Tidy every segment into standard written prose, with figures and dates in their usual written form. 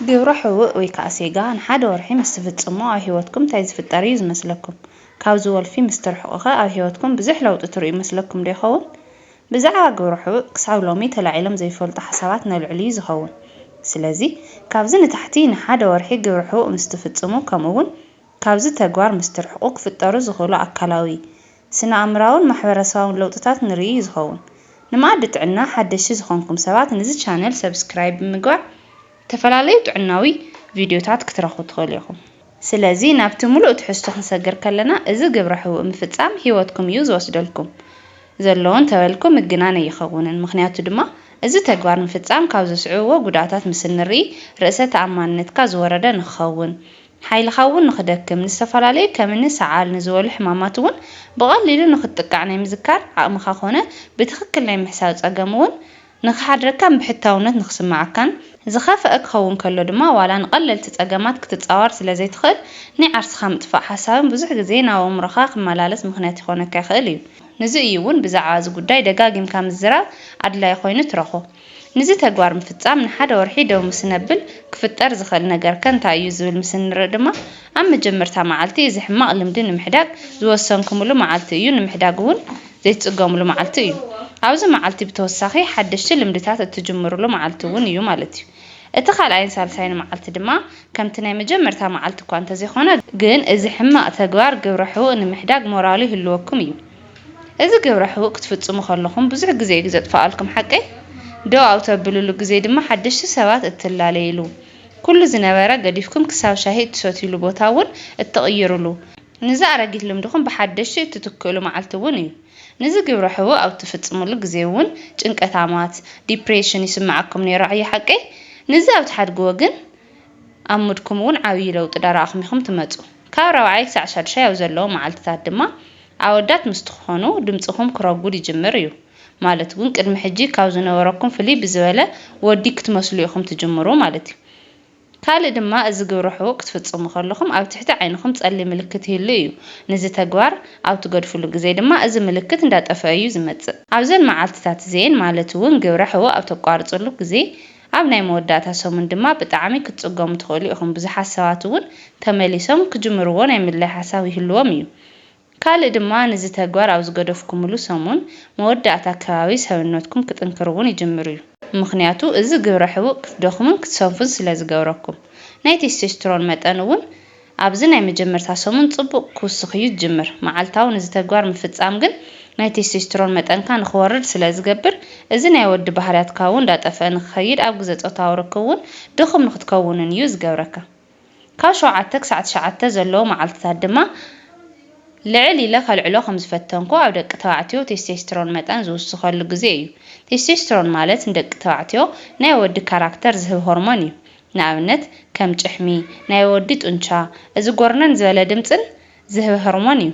ግብረ ሕውእ ወይ ከዓ ሴጋ ንሓደ ወርሒ ምስ ትፍጽሙ ኣብ ሂወትኩም እንታይ ዝፍጠር እዩ ዝመስለኩም? ካብዚ ወልፊ ምስ ትርሕቑ ኣብ ሂወትኩም ብዙሕ ለውጢ ትርእዩ ይመስለኩም ዶ ይኸውን? ብዛዕባ ግብረ ሕውእ ክሳብ ሎሚ ተላዒሎም ዘይፈልጡ ሓሳባት ነልዕል እዩ ዝኸውን። ስለዚ ካብዚ ንታሕቲ ንሓደ ወርሒ ግብረ ሕውእ ምስ ትፍጽሙ ከምኡውን ካብዚ ተግባር ምስ ትርሕቑ ክፍጠሩ ዝኽእሉ ኣካላዊ ስነ ኣእምሮኣውን ማሕበረሰባውን ለውጥታት ንርኢ ዝኸውን። ንመኣዲ ጥዕና ሓደሽቲ ዝኾንኩም ሰባት ነዚ ቻነል ሰብስክራይብ ብምግባር ተፈላለዩ ጥዕናዊ ቪድዮታት ክትረኽቡ ትኽእሉ ኢኹም። ስለዚ ናብቲ ሙሉእ ትሕዝቶ ክንሰግር ከለና እዚ ግብረ ሕውእ ምፍጻም ሂወትኩም እዩ ዝወስደልኩም ዘለዎን ተበልኩም ምግናን ኣይኸውንን። ምክንያቱ ድማ እዚ ተግባር ምፍጻም ካብ ዘስዕብዎ ጉድኣታት ምስ ንርኢ ርእሰ ተኣማንነትካ ዝወረደ ንኽኸውን ሓይልኻ እውን ንኽደክም ንዝተፈላለዩ ከምኒ ሰዓል ንዝበሉ ሕማማት እውን ብቐሊሉ ንኽትጥቃዕ ናይ ምዝካር ዓቕምኻ ኮነ ብትኽክል ናይ ምሕሳብ ፀገም እውን ንኽሓድረካን ብሕታውነት ንኽስማዓካን ዝኸፍአ ክኸውን ከሎ ድማ ዋላ ንቐለልቲ ፀገማት ክትፃወር ስለዘይትኽእል ናይ ዓርስኻ ምጥፋእ ሓሳብን ብዙሕ ግዜ ናብ ኣእምሮኻ ክመላለስ ምክንያት ይኾነካ ይኽእል እዩ። ነዚ እዩ እውን ብዛዕባ እዚ ጉዳይ ደጋጊምካ ምዝራብ ኣድላይ ኮይኑ ትረኽቦ። ነዚ ተግባር ምፍጻም ንሓደ ወርሒ ደው ምስ ነብል ክፍጠር ዝኽእል ነገር ከ እንታይ እዩ ዝብል ምስ ንርኢ ድማ ኣብ መጀመርታ መዓልቲ እዚ ሕማቕ ልምዲ ንምሕዳግ ዝወሰንኩምሉ መዓልቲ እዩ። ንምሕዳግ እውን ዘይትጽገሙሉ መዓልቲ እዩ። ኣብዚ መዓልቲ ብተወሳኺ ሓደሽቲ ልምድታት እትጅምሩሉ መዓልቲ እውን እዩ ማለት እዩ። እቲ ካልኣይን ሳልሳይን መዓልቲ ድማ ከምቲ ናይ መጀመርታ መዓልቲ እኳ እንተዘይኾነ ግን እዚ ሕማቕ ተግባር ግብረ ሕውእ ንምሕዳግ ሞራሉ ይህልወኩም እዩ። እዚ ግብረ ሕውእ ክትፍጽሙ ከለኹም ብዙሕ ግዜ እዩ ዘጥፍኣልኩም ሓቀይ ደው ኣብ ተብልሉ ግዜ ድማ ሓደሽቲ ሰባት እትላለይሉ ኩሉ ዝነበረ ገዲፍኩም ክሳብ ሻሂ እትሰትይሉ ቦታ እውን እትቕይሩሉ ነዚ ኣረጊት ልምድኹም ብሓደሽቲ እትትክእሉ መዓልቲ እውን እዩ። ነዚ ግብረ ሕውእ ኣብ ትፍጽሙሉ ግዜ እውን ጭንቀታማት ዲፕሬሽን ይስማዓኩም ነይሩ ኣየ ሓቀይ ነዚ ኣብ ትሓድግዎ ግን ኣብ ሙድኩም እውን ዓብዪ ለውጢ ዳረኣኹም ኢኹም ትመጹ። ካብ 4 ክሳብ 6 ኣብ ዘለዉ መዓልትታት ድማ ኣወዳት ምስ ትኾኑ ድምፅኹም ክረጉድ ይጅምር እዩ። ማለት እውን ቅድሚ ሕጂ ካብ ዝነበረኩም ፍልይ ብዝበለ ወዲ ክትመስሉ ኢኹም ትጅምሩ ማለት እዩ። ካልእ ድማ እዚ ግብረ ሕውእ ክትፍጽሙ ከለኹም ኣብ ትሕቲ ዓይንኹም ጸሊም ምልክት ይህሉ እዩ። ነዚ ተግባር ኣብ ትገድፍሉ ግዜ ድማ እዚ ምልክት እንዳጠፍአ እዩ ዝመጽእ። ኣብዘን መዓልትታት እዚአን ማለት እውን ግብረ ሕውእ ኣብ ተቋርጽሉ ግዜ ኣብ ናይ መወዳእታ ሰሙን ድማ ብጣዕሚ ክትጽገሙ ትኽእሉ ኢኹም። ብዙሓት ሰባት እውን ተመሊሶም ክጅምርዎ ናይ ምልላይ ሓሳብ ይህልዎም እዩ። ካልእ ድማ ነዚ ተግባር ኣብ ዝገደፍኩምሉ ሰሙን መወዳእታ ከባቢ ሰብነትኩም ክጥንክር እውን ይጅምር እዩ። ምክንያቱ እዚ ግብረ ሕውእ ክትደኽሙን ክትሰንፉን ስለ ዝገብረኩም ናይ ቴስቶስትሮን መጠን እውን ኣብዚ ናይ መጀመርታ ሰሙን ጽቡቕ ክውስኽ እዩ ዝጅምር። መዓልታዊ ነዚ ተግባር ምፍጻም ግን ናይ ቴስቶስትሮን መጠንካ ንኽወርድ ስለ ዝገብር እዚ ናይ ወዲ ባህርያትካ እውን እንዳጠፍአ ንክኸይድ ኣብ ግዜ ፆታዊ ርክብ እውን ድኹም ንኽትከውንን እዩ ዝገብረካ። ካብ 7 ክሳብ 9 ዘለዉ መዓልትታት ድማ ልዕል ኢለ ከልዕሎ ከም ዝፈተንኩ ኣብ ደቂ ተባዕትዮ ቴስቶስትሮን መጠን ዝውስኸሉ ግዜ እዩ። ቴስቶስትሮን ማለት ንደቂ ተባዕትዮ ናይ ወዲ ካራክተር ዝህብ ሆርሞን እዩ። ንኣብነት ከም ጭሕሚ ናይ ወዲ ጡንቻ እዚ ጎርነን ዝበለ ድምፅን ዝህብ ሆርሞን እዩ።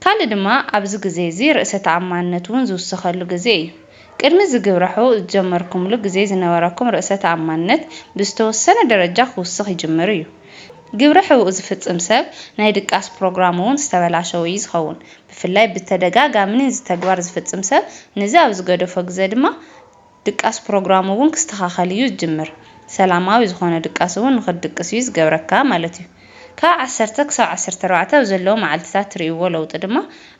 ካልእ ድማ ኣብዚ ግዜ እዚ ርእሰ ተኣማንነት እውን ዝውስኸሉ ግዜ እዩ። ቅድሚ ዝግብረ ሕውእ ዝጀመርኩምሉ ግዜ ዝነበረኩም ርእሰ ተኣማንነት ብዝተወሰነ ደረጃ ክውስኽ ይጅምር እዩ። ግብረ ሕውእ ዝፍጽም ሰብ ናይ ድቃስ ፕሮግራም እውን ዝተበላሸው እዩ ዝኸውን። ብፍላይ ብተደጋጋሚ ነዚ ተግባር ዝፍጽም ሰብ ነዚ ኣብ ዝገደፎ ግዜ ድማ ድቃስ ፕሮግራም እውን ክስተኻኸል እዩ ዝጅምር። ሰላማዊ ዝኾነ ድቃስ እውን ንኽትድቅስ እዩ ዝገብረካ ማለት እዩ። ካብ 10 ክሳብ 14 ኣብ ዘለዉ መዓልትታት ትርእይዎ ለውጢ ድማ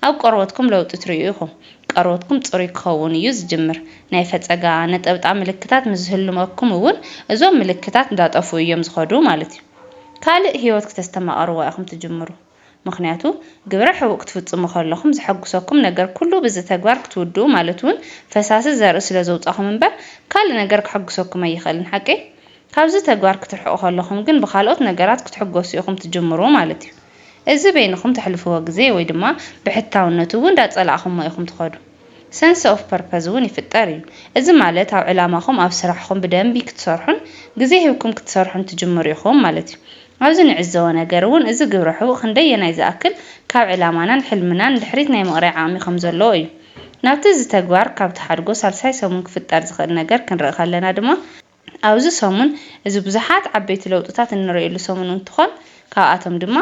ኣብ ቆርበትኩም ለውጢ ትርእዩ ኢኹም። ቆርበትኩም ጽሩይ ክኸውን እዩ ዝጅምር። ናይ ፈፀጋ ነጠብጣብ ምልክታት ምስ ዝህልመኩም እውን እዞም ምልክታት እንዳጠፉ እዮም ዝኸዱ ማለት እዩ። ካልእ ሂወት ክተስተማቐርዎ ኢኹም ትጅምሩ። ምክንያቱ ግብረ ሕውእ ክትፍጽሙ ከለኹም ዝሐጉሰኩም ነገር ኩሉ ብዚ ተግባር ክትውድኡ ማለት እውን ፈሳሲ ዘርኢ ስለ ዘውፃኹም እምበር ካልእ ነገር ክሐጉሰኩም ኣይኽእልን ሓቀይ። ካብዚ ተግባር ክትርሕቑ ከለኹም ግን ብካልኦት ነገራት ክትሕገሱ ኢኹም ትጅምሩ ማለት እዩ። እዚ በይንኹም ተሕልፍዎ ግዜ ወይ ድማ ብሕታውነቱ እውን እንዳጸላእኹም ኢኹም ትኸዱ። ሰንስ ኦፍ ፐርፐዝ እውን ይፍጠር እዩ። እዚ ማለት ኣብ ዕላማኹም ኣብ ስራሕኹም ብደንቢ ክትሰርሑን ግዜ ሂብኩም ክትሰርሑን ትጅምሩ ኢኹም ማለት እዩ። ኣብዚ ንዕዘቦ ነገር እውን እዚ ግብረ ሕውእ ክንደየናይ ዝኣክል ካብ ዕላማናን ሕልምናን ድሕሪት ናይ ምቕራይ ዓቕሚ ከም ዘለዎ እዩ። ናብቲ እዚ ተግባር ካብ ተሓድጎ ሳልሳይ ሰሙን ክፍጠር ዝኽእል ነገር ክንርኢ ከለና ድማ ኣብዚ ሰሙን እዚ ብዙሓት ዓበይቲ ለውጥታት እንርእየሉ ሰሙን እንትኾን ካብኣቶም ድማ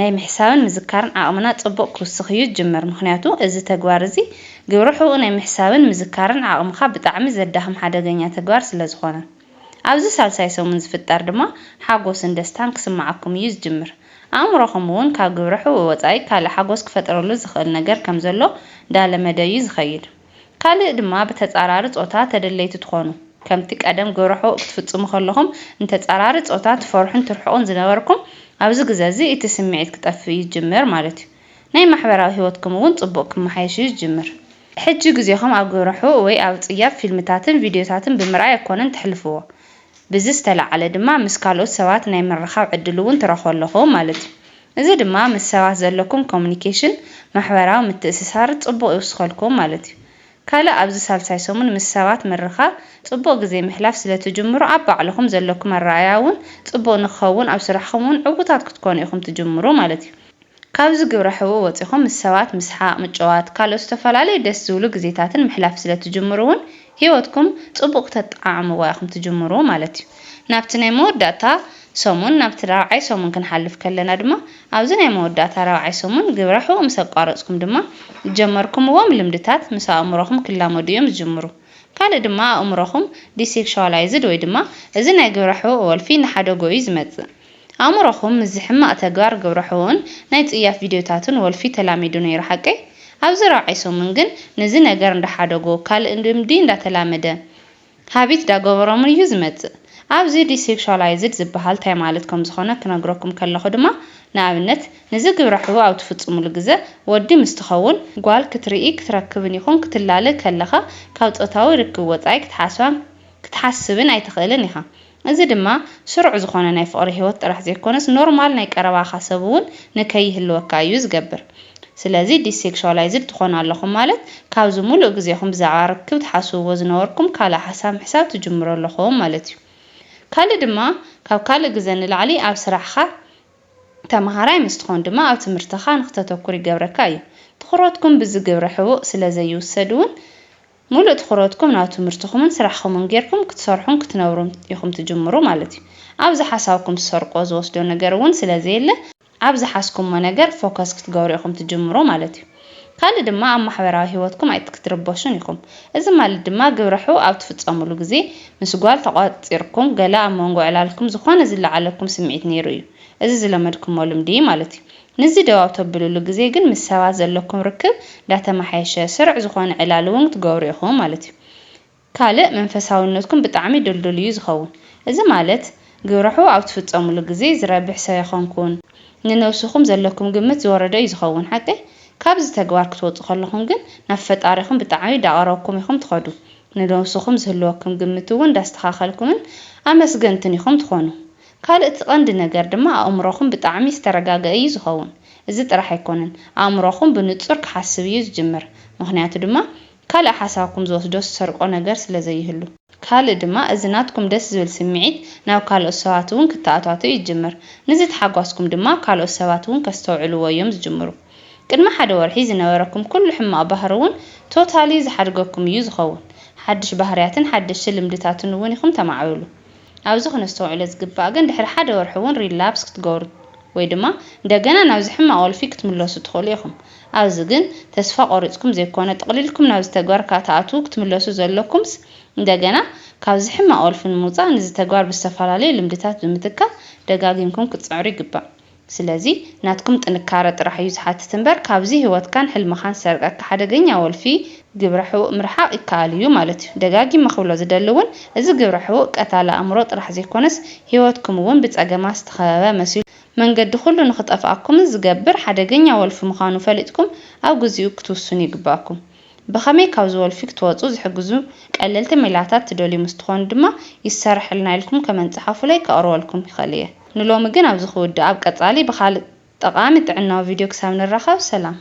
ናይ ምሕሳብን ምዝካርን ዓቕምና ጽቡቕ ክውስኽ እዩ ዝጅምር። ምክንያቱ እዚ ተግባር እዚ ግብረ ሕውእ ናይ ምሕሳብን ምዝካርን ዓቕምካ ብጣዕሚ ዘዳኽም ሓደገኛ ተግባር ስለ ዝኾነ ኣብዚ ሳልሳይ ሰሙን ዝፍጠር ድማ ሓጎስን ደስታን ክስማዓኩም እዩ ዝጅምር ኣእምሮኹም እውን ካብ ግብረሑ ወፃኢ ካልእ ሓጎስ ክፈጥረሉ ዝኽእል ነገር ከም ዘሎ ዳለመደ እዩ ዝኸይድ ካልእ ድማ ብተጻራሪ ጾታ ተደለይቲ ትኾኑ ከምቲ ቀደም ግብረሑ ክትፍጽሙ ከለኹም እንተጻራሪ ጾታ ትፈርሑን ትርሕቑን ዝነበርኩም ኣብዚ ግዜ እዚ እቲ ስምዒት ክጠፍእ ይጅምር ማለት እዩ ናይ ማሕበራዊ ህይወትኩም እውን ጽቡቕ ክመሓየሽ ይጅምር ሕጂ ግዜኹም ኣብ ግብረሑ ወይ ኣብ ጽያፍ ፊልምታትን ቪድዮታትን ብምርኣይ ኣይኮነን ትሕልፍዎ ብዚ ዝተለዓለ ድማ ምስ ካልኦት ሰባት ናይ ምርኻብ ዕድል እውን ትረኽቡ ኣለኹም ማለት እዩ እዚ ድማ ምስ ሰባት ዘለኩም ኮሙኒኬሽን ማሕበራዊ ምትእስሳር ጽቡቕ ይውስኸልኩም ማለት እዩ ካልእ ኣብዚ ሳልሳይ ሰሙን ምስ ሰባት ምርኻብ ጽቡቕ ግዜ ምሕላፍ ስለትጅምሩ ኣብ ባዕልኹም ዘለኩም ኣረኣእያ እውን ጽቡቕ ንኽኸውን ኣብ ስራሕኩም እውን ዕዉታት ክትኮኑ ኢኹም ትጅምሩ ማለት እዩ ካብዚ ግብረሑ ወፂኹም ምስ ሰባት ምስሓቅ ምጭዋት ካልኦት ዝተፈላለዩ ደስ ዝብሉ ግዜታትን ምሕላፍ ስለትጅምሩ እውን ህይወትኩም ጽቡቕ ተጣዕምዋ ኢኹም ትጅምሩ ማለት እዩ ናብቲ ናይ መወዳእታ ሰሙን ናብቲ ራብዓይ ሰሙን ክንሓልፍ ከለና ድማ ኣብዚ ናይ መወዳእታ ራብዓይ ሰሙን ግብረሑ ምስ ኣቋረፅኩም ድማ ጀመርኩምዎም ልምድታት ምስ ኣእምሮኹም ክላመዱ እዮም ዝጅምሩ ካልእ ድማ ኣእምሮኹም ዲሴክሹዋላይዝድ ወይ ድማ እዚ ናይ ግብረሑ ወልፊ ንሓደ ጎዩ ዝመጽእ ኣእምሮኹም ምስ ሕማቕ ተግባር ግብረሑን ናይ ጽያፍ ቪድዮታትን ወልፊ ተላሚዱ ነይሩ ሓቀይ ኣብዚ ራብዓይ ሰሙን ግን ነዚ ነገር እንዳሓደጎ ካልእ ልምዲ እንዳተላመደ ሃቢት ዳገበሮም እዩ ዝመጽእ ኣብዚ ዲሴክሹዋላይዝድ ዝበሃል ታይ ማለት ከም ዝኾነ ክነግረኩም ከለኹ ድማ ንኣብነት ነዚ ግብረሑ ኣብ ትፍጽሙሉ ግዜ ወዲ ምስ ትኸውን ጓል ክትርኢ ክትረክብን ይኹን ክትላለ ከለኻ ካብ ጾታዊ ርክብ ወጻኢ ክትሓስብን ኣይትኽእልን ኢኻ እዚ ድማ ስሩዕ ዝኾነ ናይ ፍቕሪ ህይወት ጥራሕ ዘይኮነስ ኖርማል ናይ ቀረባኻ ሰብ እውን ንከይህልወካ እዩ ዝገብር ስለዚ ዲሴክሹዋላይዝድ ትኾኑ ኣለኹም ማለት ካብዚ ሙሉእ ግዜኹም ብዛዕባ ርክብ ትሓስብዎ ዝነበርኩም ካልእ ሓሳብ ምሕሳብ ትጅምሩ ኣለኹም ማለት እዩ ካልእ ድማ ካብ ካልእ ግዜ ንላዕሊ ኣብ ስራሕኻ ተምሃራይ ምስ ትኾን ድማ ኣብ ትምህርትኻ ንኽተተኩር ይገብረካ እዩ ትኹረትኩም ብዚ ግብረሑ ስለዘይውሰድ እውን ሙሉእ ትኹረትኩም ናብ ትምህርትኹምን ስራሕኹምን ጌርኩም ክትሰርሑን ክትነብሩን ኢኹም ትጅምሩ ማለት እዩ ኣብዚ ሓሳብኩም ትሰርቆ ዝወስዶ ነገር እውን ስለዘየለ ኣብዚ ሓስኩምዎ ነገር ፎከስ ክትገብሩ ኢኹም ትጅምሩ ማለት እዩ ካልእ ድማ ኣብ ማሕበራዊ ህይወትኩም ኣይትክትርበሹን ኢኹም እዚ ማለት ድማ ግብረሑ ኣብ ትፍጸሙሉ ግዜ ምስ ጓል ተቋፂርኩም ገለ ኣብ መንጎ ዕላልኩም ዝኾነ ዝለዓለኩም ስምዒት ነይሩ እዩ እዚ ዝለመድኩሞ ልምዲ ማለት እዩ ነዚ ደው ተብልሉ ግዜ ግን ምስ ሰባት ዘለኩም ርክብ ዳተማሓየሸ ስርዕ ዝኾነ ዕላል እውን ትገብሩ ኢኹም ማለት እዩ ካልእ መንፈሳውነትኩም ብጣዕሚ ድልድል እዩ ዝኸውን እዚ ማለት ግብረሑ ኣብ ትፍጸሙሉ ግዜ ዝረብሕ ሰብ ይኹንኩን ንነፍስኹም ዘለኩም ግምት ዝወረደ እዩ ዝኸውን ሓቀይ ካብዚ ተግባር ክትወፁ ከለኹም ግን ናብ ፈጣሪኹም ብጣዕሚ ዳቀረብኩም ኢኹም ትኸዱ ንነፍስኹም ዝህልወኩም ግምት እውን ዳስተኻኸልኩምን ኣመስገንትን ኢኹም ትኾኑ ካልእ እቲ ቀንዲ ነገር ድማ ኣእምሮኹም ብጣዕሚ ዝተረጋገአ እዩ ዝኸውን እዚ ጥራሕ ኣይኮነን ኣእምሮኹም ብንጹር ክሓስብ እዩ ዝጅምር ምክንያቱ ድማ ካልእ ሓሳብኩም ዝወስዶ ዝሰርቆ ነገር ስለዘይህሉ ካልእ ድማ እዚ ናትኩም ደስ ዝብል ስምዒት ናብ ካልኦት ሰባት እውን ክተኣታቱ ይጅምር ነዚ ተሓጓስኩም ድማ ካልኦት ሰባት እውን ከስተውዕልዎ እዮም ዝጅምሩ ቅድሚ ሓደ ወርሒ ዝነበረኩም ኩሉ ሕማቕ ባህሪ እውን ቶታሊ ዝሓድገኩም እዩ ዝኸውን ሓድሽ ባህርያትን ሓድሽ ልምድታትን እውን ኢኹም ተማዕብሉ ኣብዚ ክነስተውዕሎ ዝግባእ ግን ድሕሪ ሓደ ወርሒ እውን ሪላፕስ ክትገብሩ ወይ ድማ እንደገና ናብዚ ሕማቕ ወልፊ ክትምለሱ ትኽእሉ ኢኹም ኣብዚ ግን ተስፋ ቆሪፅኩም ዘይኮነ ጥቕሊልኩም ናብዚ ተግባር ካተኣትዉ ክትምለሱ ዘለኩምስ እንደገና ካብዚ ሕማቕ ወልፊ ንምውፃእ ነዚ ተግባር ብዝተፈላለዩ ልምድታት ብምትካል ደጋጊምኩም ክትፅዕሩ ይግባእ ስለዚ ናትኩም ጥንካረ ጥራሕ እዩ ዝሓትት እምበር ካብዚ ህይወትካን ሕልምኻን ሰርቀካ ሓደገኛ ወልፊ ግብረሑ ምርሓቅ ይከኣል እዩ ማለት እዩ ደጋጊም መኽብሎ ዝደሊ እውን እዚ ግብረሑ ቀታሊ ኣእምሮ ጥራሕ ዘይኮነስ ህይወትኩም እውን ብፀገማት ዝተኸበበ መሲሉ መንገዲ ኩሉ ንኽጠፍኣኩም ዝገብር ሓደገኛ ወልፊ ምዃኑ ፈሊጥኩም ኣብ ግዜኡ ክትውስኑ ይግባኣኩም ብኸመይ ካብዚ ወልፊ ክትወፁ ዝሕግዙ ቀለልቲ ሜላታት ትደልዩ ምስ ትኾኑ ድማ ይሰርሐልና ኢልኩም ከመንፅሓፉ ላይ ከቕርበልኩም ይኽእል እየ ንሎሚ ግን ኣብዚ ክውዳእ ኣብ ቀፃሊ ብኻልእ ጠቃሚ ጥዕናዊ ቪድዮ ክሳብ ንራኸብ ሰላም